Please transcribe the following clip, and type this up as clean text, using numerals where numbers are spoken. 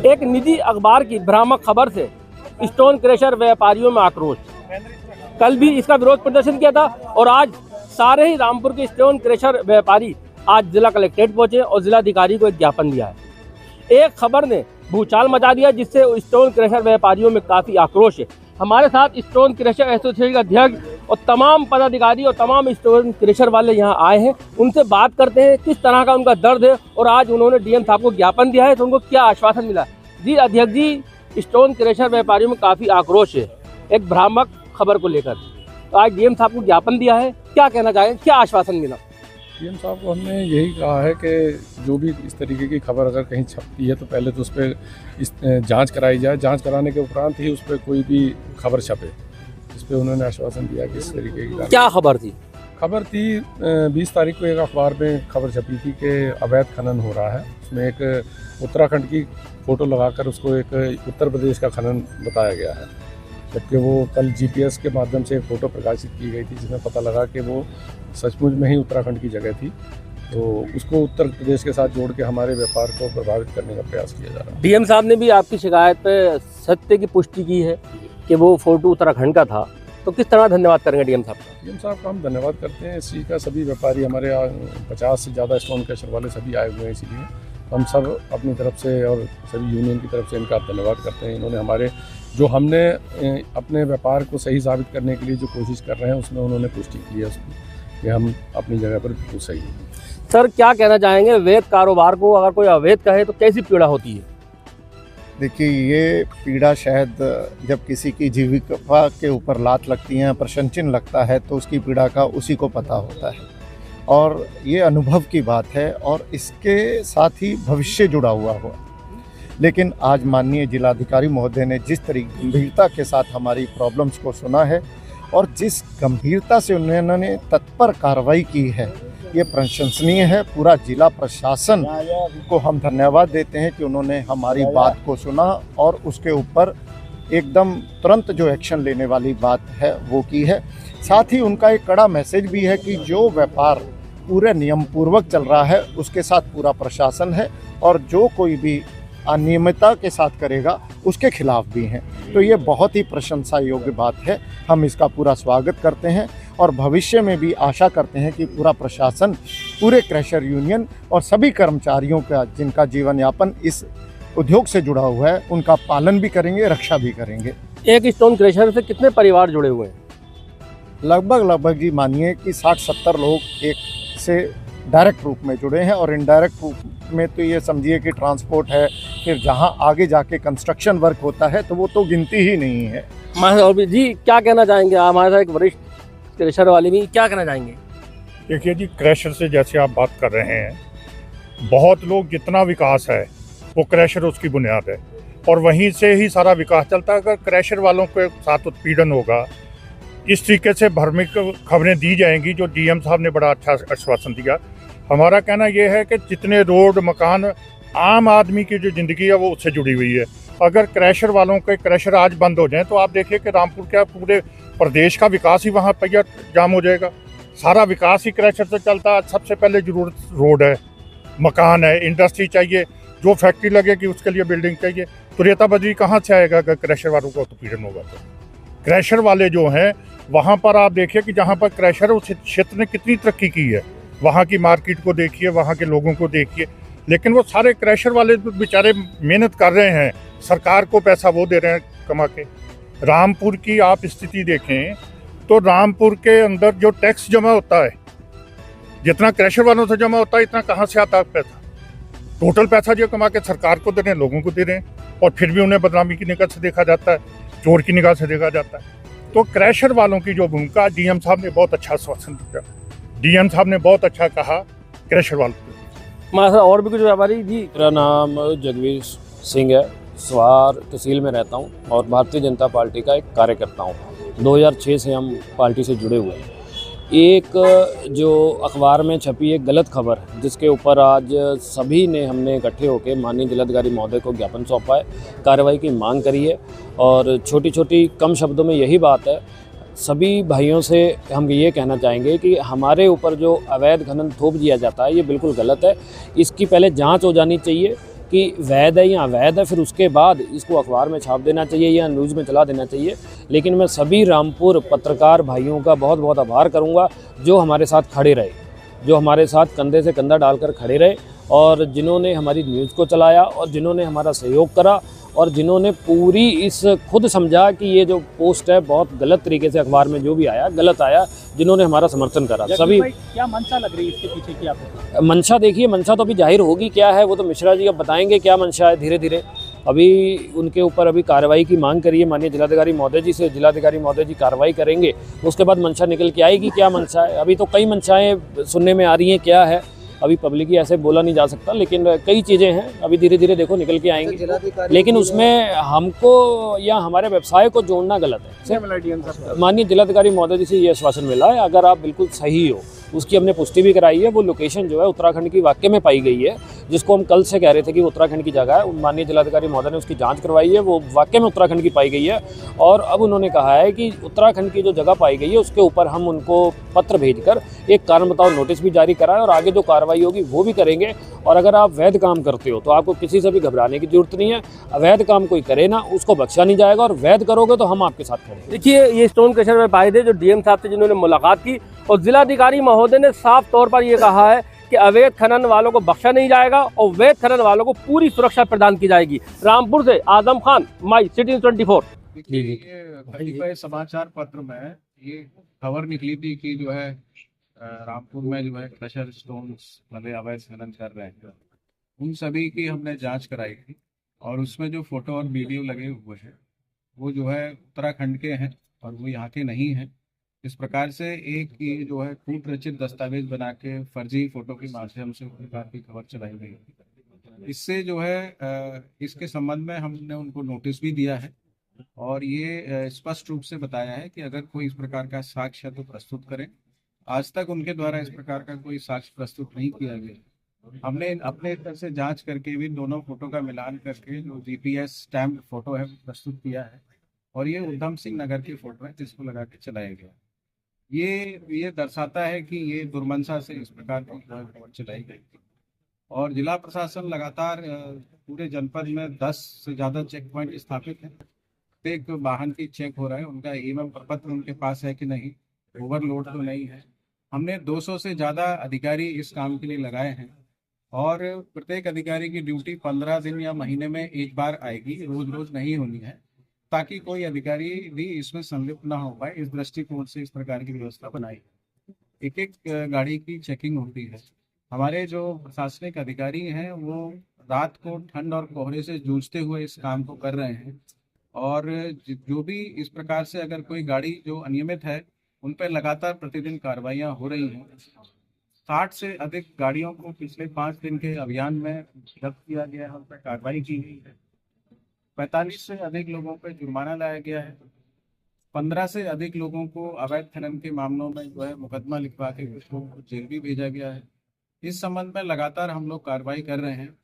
एक निजी अखबार की भ्रामक खबर से स्टोन क्रशर व्यापारियों में आक्रोश। कल भी इसका विरोध प्रदर्शन किया था और आज सारे ही रामपुर के स्टोन क्रशर व्यापारी आज जिला कलेक्ट्रेट पहुंचे और जिलाधिकारी को एक ज्ञापन दिया है। एक खबर ने भूचाल मचा दिया जिससे स्टोन क्रशर व्यापारियों में काफ़ी आक्रोश है। हमारे साथ स्टोन क्रशर एसोसिएशन के अध्यक्ष और तमाम पदाधिकारी और तमाम स्टोन क्रशर वाले यहाँ आए हैं। उनसे बात करते हैं किस तरह का उनका दर्द है और आज उन्होंने डीएम साहब को ज्ञापन दिया है तो उनको क्या आश्वासन मिला। जी अध्यक्ष जी, स्टोन क्रशर व्यापारियों में काफ़ी आक्रोश है एक भ्रामक खबर को लेकर, तो आज डीएम साहब को ज्ञापन दिया है, क्या कहना चाहें, क्या आश्वासन मिला? डीएम साहब को हमने यही कहा है कि जो भी इस तरीके की खबर अगर कहीं छपती है तो पहले तो उस पर जांच कराई जाए, जांच कराने के उपरांत ही उस पर कोई भी खबर छपे। इस पर उन्होंने आश्वासन दिया कि इस तरीके की क्या खबर थी? खबर थी 20 तारीख को एक अखबार में खबर छपी थी कि अवैध खनन हो रहा है। उसमें एक उत्तराखंड की फ़ोटो लगाकर उसको एक उत्तर प्रदेश का खनन बताया गया है, जबकि वो कल जीपीएस के माध्यम से एक फ़ोटो प्रकाशित की गई थी जिसमें पता लगा कि वो सचमुच में ही उत्तराखंड की जगह थी। तो उसको उत्तर प्रदेश के साथ जोड़ के हमारे व्यापार को प्रभावित करने का प्रयास किया जा रहा है। डीएम साहब ने भी आपकी शिकायत पे सत्य की पुष्टि की है कि वो फ़ोटो उत्तराखंड का था, तो किस तरह धन्यवाद करेंगे डीएम साहब का? डीएम साहब का हम धन्यवाद करते हैं इस चीज़ का। सभी व्यापारी हमारे 50 से ज़्यादा स्टोन क्रशर वाले सभी आए हुए हैं, इसीलिए हम सब अपनी तरफ से और सभी यूनियन की तरफ से इनका धन्यवाद करते हैं। इन्होंने हमारे जो हमने अपने व्यापार को सही साबित करने के लिए जो कोशिश कर रहे हैं उसमें उन्होंने पुष्टि की है उसकी कि हम अपनी जगह पर बिल्कुल सही हैं। सर क्या कहना चाहेंगे, वैध कारोबार को अगर कोई अवैध कहे तो कैसी पीड़ा होती है? देखिए, ये पीड़ा शायद जब किसी की जीविका के ऊपर लात लगती है, प्रश्न चिन्ह लगता है, तो उसकी पीड़ा का उसी को पता होता है और ये अनुभव की बात है और इसके साथ ही भविष्य जुड़ा हुआ। लेकिन आज माननीय जिलाधिकारी महोदय ने जिस तरीके गंभीरता के साथ हमारी प्रॉब्लम्स को सुना है और जिस गंभीरता से उन्होंने तत्पर कार्रवाई की है, ये प्रशंसनीय है। पूरा जिला प्रशासन को हम धन्यवाद देते हैं कि उन्होंने हमारी बात को सुना और उसके ऊपर एकदम तुरंत जो एक्शन लेने वाली बात है वो की है। साथ ही उनका एक कड़ा मैसेज भी है कि जो व्यापार पूरे नियम पूर्वक चल रहा है उसके साथ पूरा प्रशासन है और जो कोई भी अनियमितता के साथ करेगा उसके खिलाफ भी हैं। तो ये बहुत ही प्रशंसा योग्य बात है, हम इसका पूरा स्वागत करते हैं और भविष्य में भी आशा करते हैं कि पूरा प्रशासन, पूरे क्रशर यूनियन और सभी कर्मचारियों का जिनका जीवन यापन इस उद्योग से जुड़ा हुआ है उनका पालन भी करेंगे, रक्षा भी करेंगे। एक स्टोन क्रशर से कितने परिवार जुड़े हुए हैं? लगभग जी मानिए कि 60-70 लोग एक से डायरेक्ट रूप में जुड़े हैं और इनडायरेक्ट रूप में तो ये समझिए कि ट्रांसपोर्ट है, फिर जहां आगे जाके कंस्ट्रक्शन वर्क होता है तो वो तो गिनती ही नहीं है। जी क्या कहना चाहेंगे, हमारे साथ एक वरिष्ठ क्रशर वाले भी, क्या कहना चाहेंगे? देखिए जी, क्रशर से जैसे आप बात कर रहे हैं, बहुत लोग जितना विकास है वो क्रशर उसकी बुनियाद है और वहीं से ही सारा विकास चलता है। अगर क्रशर वालों के साथ उत्पीड़न होगा, इस तरीके से भ्रामक खबरें दी जाएंगी, जो डीएम साहब ने बड़ा अच्छा आश्वासन दिया। हमारा कहना यह है कि जितने रोड, मकान, आम आदमी की जो ज़िंदगी है वो उससे जुड़ी हुई है। अगर क्रशर वालों के क्रशर आज बंद हो जाएं तो आप देखिए कि रामपुर क्या पूरे प्रदेश का विकास ही वहाँ पहिया जाम हो जाएगा। सारा विकास ही क्रशर से चलता है। सबसे पहले ज़रूरत रोड है, मकान है, इंडस्ट्री चाहिए, जो फैक्ट्री लगेगी उसके लिए बिल्डिंग चाहिए। तो रेता बजरी कहाँ से आएगा अगर क्रशर वालों को उत्पीड़न होगा? तो क्रशर वाले जो हैं वहाँ पर आप देखिए कि जहाँ पर क्रशर उस क्षेत्र ने कितनी तरक्की की है, वहाँ की मार्केट को देखिए, वहाँ के लोगों को देखिए। लेकिन वो सारे क्रशर वाले बेचारे मेहनत कर रहे हैं, सरकार को पैसा वो दे रहे हैं कमा के। रामपुर की आप स्थिति देखें तो रामपुर के अंदर जो टैक्स जमा होता है, जितना क्रशर वालों से जमा होता है इतना कहाँ से आता है पैसा? टोटल पैसा जो कमा के सरकार को दे रहे हैं, लोगों को दे रहे हैं और फिर भी उन्हें बदनामी की निगाह से देखा जाता है, चोर की निगाह से देखा जाता है। तो क्रशर वालों की जो भूमिका, डीएम साहब ने बहुत अच्छा आश्वासन दिया, डीएम साहब ने बहुत अच्छा कहा क्रशर वालों को। और भी कुछ व्यापारी जी? मेरा नाम जगवीर सिंह है, स्वार तहसील में रहता हूं और भारतीय जनता पार्टी का एक कार्यकर्ता हूं। 2006 से हम पार्टी से जुड़े हुए हैं एक जो अखबार में छपी एक गलत खबर जिसके ऊपर आज सभी ने हमने इकट्ठे होकर माननीय जिलाधिकारी महोदय को ज्ञापन सौंपा है, कार्रवाई की मांग करी है। और छोटी छोटी कम शब्दों में यही बात है, सभी भाइयों से हम ये कहना चाहेंगे कि हमारे ऊपर जो अवैध खनन थोप दिया जाता है ये बिल्कुल गलत है। इसकी पहले जांच हो जानी चाहिए कि वैध है या अवैध है, फिर उसके बाद इसको अखबार में छाप देना चाहिए या न्यूज़ में चला देना चाहिए। लेकिन मैं सभी रामपुर पत्रकार भाइयों का बहुत बहुत आभार करूंगा जो हमारे साथ खड़े रहे, जो हमारे साथ कंधे से कंधा डालकर खड़े रहे और जिन्होंने हमारी न्यूज़ को चलाया और जिन्होंने हमारा सहयोग करा और जिन्होंने पूरी इस खुद समझा कि ये जो पोस्ट है बहुत गलत तरीके से अखबार में जो भी आया गलत आया, जिन्होंने हमारा समर्थन करा। सभी क्या मंशा लग रही है इसके पीछे की आपको? मंशा देखिए, मंशा तो अभी जाहिर होगी क्या है, वो तो मिश्रा जी अब बताएंगे क्या मंशा है। धीरे धीरे अभी उनके ऊपर अभी कार्रवाई की मांग करिए माननीय जिलाधिकारी महोदय जी से, जिलाधिकारी महोदय जी कार्रवाई करेंगे, उसके बाद मंशा निकल के आएगी क्या मंशा है। अभी तो कई मंशाएं सुनने में आ रही हैं, क्या है अभी पब्लिकली ऐसे बोला नहीं जा सकता, लेकिन कई चीज़ें हैं अभी धीरे धीरे देखो निकल के आएंगी। लेकिन उसमें हमको या हमारे व्यवसाय को जोड़ना गलत है। माननीय जिलाधिकारी महोदय जी से ये आश्वासन मिला है, अगर आप बिल्कुल सही हो, उसकी हमने पुष्टि भी कराई है। वो लोकेशन जो है उत्तराखंड की वाकई में पाई गई है, जिसको हम कल से कह रहे थे कि वो उत्तराखंड की जगह है। माननीय जिलाधिकारी महोदय ने उसकी जांच करवाई है, वो वाकई में उत्तराखंड की पाई गई है। और अब उन्होंने कहा है कि उत्तराखंड की जो जगह पाई गई है उसके ऊपर हम उनको पत्र भेजकर एक कारण बताओ नोटिस भी जारी कराएं और आगे जो कार्रवाई होगी वो भी करेंगे। और अगर आप वैध काम करते हो तो आपको किसी से भी घबराने की जरूरत नहीं है। अवैध काम कोई करे ना, उसको बख्शा नहीं जाएगा, और वैध करोगे तो हम आपके साथ खड़े हैं। देखिए, ये स्टोन क्रशर व्यापारी थे जो डीएम साहब से जिन्होंने मुलाकात की, और जिलाधिकारी महोदय ने साफ तौर पर ये कहा है कि अवैध खनन वालों को बख्शा नहीं जाएगा और वैध खनन वालों को पूरी सुरक्षा प्रदान की जाएगी। रामपुर से आजम खान, माई सिटी 24। कई समाचार पत्र में ये खबर निकली थी कि जो है रामपुर में जो है क्रशर स्टोन्स वाले अवैध खनन कर रहे हैं, उन सभी की हमने जांच कराई थी और उसमें जो फोटो और वीडियो लगे हुए हैं वो जो है उत्तराखंड के हैं और वो यहाँ के नहीं हैं। इस प्रकार से एक ये जो है कूट रचित दस्तावेज बना के फर्जी फोटो के माध्यम से उस प्रकार की खबर चलाई गई। इससे जो है इसके संबंध में हमने उनको नोटिस भी दिया है और ये स्पष्ट रूप से बताया है कि अगर कोई इस प्रकार का साक्ष्य तो प्रस्तुत करें। आज तक उनके द्वारा इस प्रकार का कोई साक्ष्य प्रस्तुत नहीं किया गया। हमने अपने तरफ से जांच करके भी दोनों फोटो का मिलान करके जो जीपीएस स्टैम्प फोटो है वो प्रस्तुत किया है और ये उधम सिंह नगर की फोटो है जिसको लगा के चलाया गया। ये दर्शाता है कि ये दुर्मंशा से इस प्रकार की खबर चलाई गई थी और जिला प्रशासन लगातार पूरे जनपद में 10 से ज़्यादा चेक पॉइंट स्थापित है। प्रत्येक वाहन की चेक हो रहा है, उनका ईएमएम प्रपत्र उनके पास है कि नहीं, ओवरलोड तो नहीं है। हमने 200 से ज़्यादा अधिकारी इस काम के लिए लगाए हैं और प्रत्येक अधिकारी की ड्यूटी 15 दिन या महीने में एक बार आएगी, रोज रोज नहीं होनी है, ताकि कोई अधिकारी भी इसमें संलिप्त ना हो पाए। इस दृष्टिकोण से इस प्रकार की व्यवस्था बनाई। एक एक गाड़ी की चेकिंग होती है। हमारे जो प्रशासनिक अधिकारी हैं वो रात को ठंड और कोहरे से जूझते हुए इस काम को कर रहे हैं और जो भी इस प्रकार से अगर कोई गाड़ी जो अनियमित है उन पर लगातार प्रतिदिन कार्रवाइयाँ हो रही हैं। 60 से अधिक गाड़ियों को पिछले 5 दिन के अभियान में जब्त किया गया है, उन पर कार्रवाई की गई है। 45 से अधिक लोगों पर जुर्माना लाया गया है। 15 से अधिक लोगों को अवैध खनन के मामलों में जो है मुकदमा लिखवा के उसको जेल भी भेजा गया है। इस संबंध में लगातार हम लोग कार्रवाई कर रहे हैं।